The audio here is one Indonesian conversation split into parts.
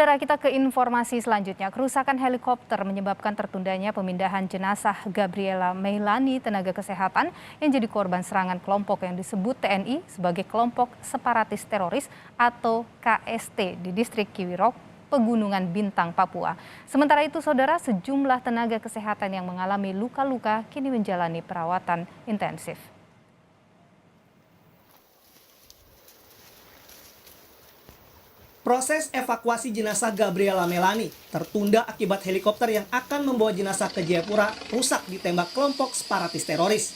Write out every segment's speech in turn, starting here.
Saudara, kita ke informasi selanjutnya. Kerusakan helikopter menyebabkan tertundanya pemindahan jenazah Gabriela Meilani, tenaga kesehatan yang jadi korban serangan kelompok yang disebut TNI sebagai kelompok separatis teroris atau KST di distrik Kiwirok, Pegunungan Bintang, Papua. Sementara itu, saudara, sejumlah tenaga kesehatan yang mengalami luka-luka kini menjalani perawatan intensif. Proses evakuasi jenazah Gabriela Meilani tertunda akibat helikopter yang akan membawa jenazah ke Jayapura rusak ditembak kelompok separatis teroris.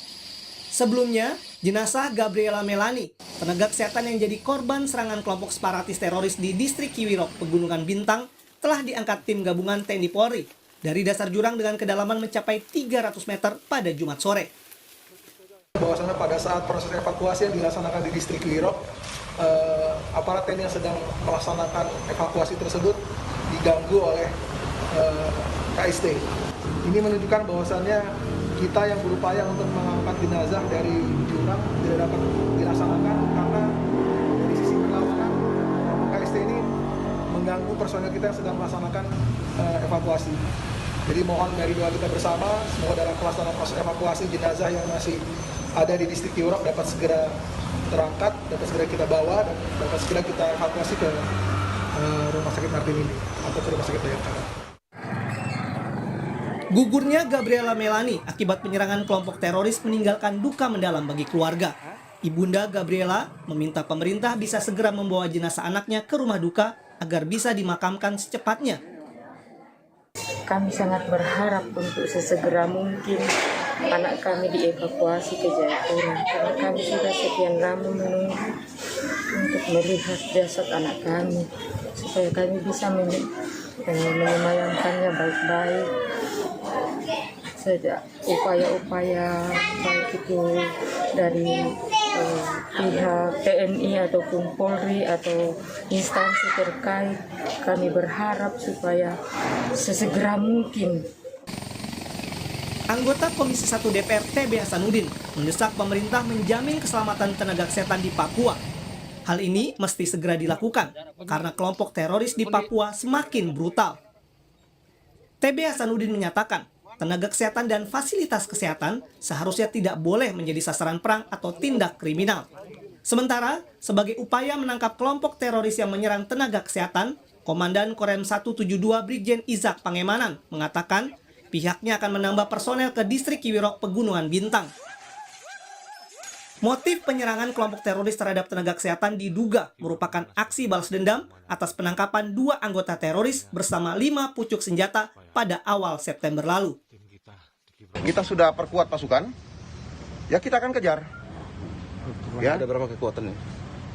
Sebelumnya, jenazah Gabriela Meilani, tenaga kesehatan yang jadi korban serangan kelompok separatis teroris di distrik Kiwirok, Pegunungan Bintang, telah diangkat tim gabungan TNI Polri dari dasar jurang dengan kedalaman mencapai 300 meter pada Jumat sore. Bahwasanya pada saat proses evakuasi yang dilaksanakan di distrik Kiwirok, aparat TNI yang sedang melaksanakan evakuasi tersebut diganggu oleh KST. Ini menunjukkan bahwasannya kita yang berupaya untuk mengangkat jenazah dari jurang tidak dapat dilaksanakan karena dari sisi perlawanan KST ini mengganggu personel kita yang sedang melaksanakan evakuasi. Jadi mohon dari doa kita bersama, semoga dalam pelaksanaan proses evakuasi jenazah yang masih ada di distrik Kiwirok dapat segera terangkat, dapat segera kita bawa, dan dapat segera kita evakuasi ke Rumah Sakit Martin ini atau ke Rumah Sakit Bayangkara. Gugurnya Gabriela Meilani akibat penyerangan kelompok teroris meninggalkan duka mendalam bagi keluarga. Ibunda Gabriela meminta pemerintah bisa segera membawa jenazah anaknya ke rumah duka agar bisa dimakamkan secepatnya. Kami sangat berharap untuk sesegera mungkin anak kami dievakuasi ke Jayapura karena kami sudah sekian lama menunggu untuk melihat jasad anak kami supaya kami bisa menyemayamkannya baik-baik. Sejak upaya-upaya baik itu dari pihak TNI ataupun Polri atau instansi terkait, kami berharap supaya sesegera mungkin. Anggota Komisi 1 DPR TB Hasanuddin mendesak pemerintah menjamin keselamatan tenaga kesehatan di Papua. Hal ini mesti segera dilakukan karena kelompok teroris di Papua semakin brutal. TB Hasanuddin menyatakan, tenaga kesehatan dan fasilitas kesehatan seharusnya tidak boleh menjadi sasaran perang atau tindak kriminal. Sementara, sebagai upaya menangkap kelompok teroris yang menyerang tenaga kesehatan, Komandan Korem 172 Brigjen Izak Pangemanan mengatakan pihaknya akan menambah personel ke distrik Kiwirok, Pegunungan Bintang. Motif penyerangan kelompok teroris terhadap tenaga kesehatan diduga merupakan aksi balas dendam atas penangkapan 2 anggota teroris bersama 5 pucuk senjata pada awal September lalu. Kita sudah perkuat pasukan, ya kita akan kejar. Ya. Ada berapa kekuatan nih?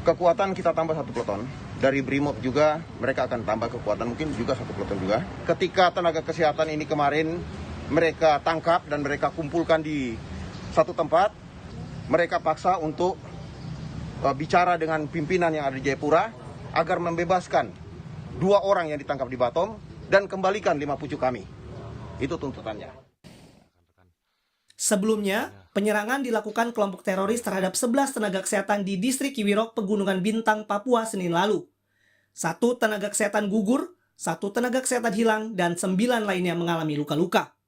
Kekuatan kita tambah 1 peleton. Dari Brimob juga mereka akan tambah kekuatan, mungkin juga 1 peleton juga. Ketika tenaga kesehatan ini kemarin mereka tangkap dan mereka kumpulkan di satu tempat, mereka paksa untuk bicara dengan pimpinan yang ada di Jayapura agar membebaskan 2 orang yang ditangkap di Batom dan kembalikan 5 pucuk kami. Itu tuntutannya. Sebelumnya, penyerangan dilakukan kelompok teroris terhadap 11 tenaga kesehatan di distrik Kiwirok, Pegunungan Bintang, Papua, Senin lalu. 1 tenaga kesehatan gugur, 1 tenaga kesehatan hilang, dan 9 lainnya mengalami luka-luka.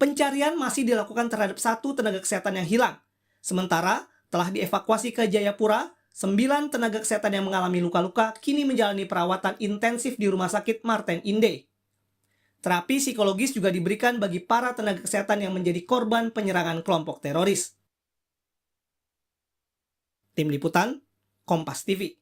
Pencarian masih dilakukan terhadap 1 tenaga kesehatan yang hilang. Sementara, telah dievakuasi ke Jayapura, 9 tenaga kesehatan yang mengalami luka-luka kini menjalani perawatan intensif di Rumah Sakit Martin Inde. Terapi psikologis juga diberikan bagi para tenaga kesehatan yang menjadi korban penyerangan kelompok teroris. Tim Liputan, Kompas TV.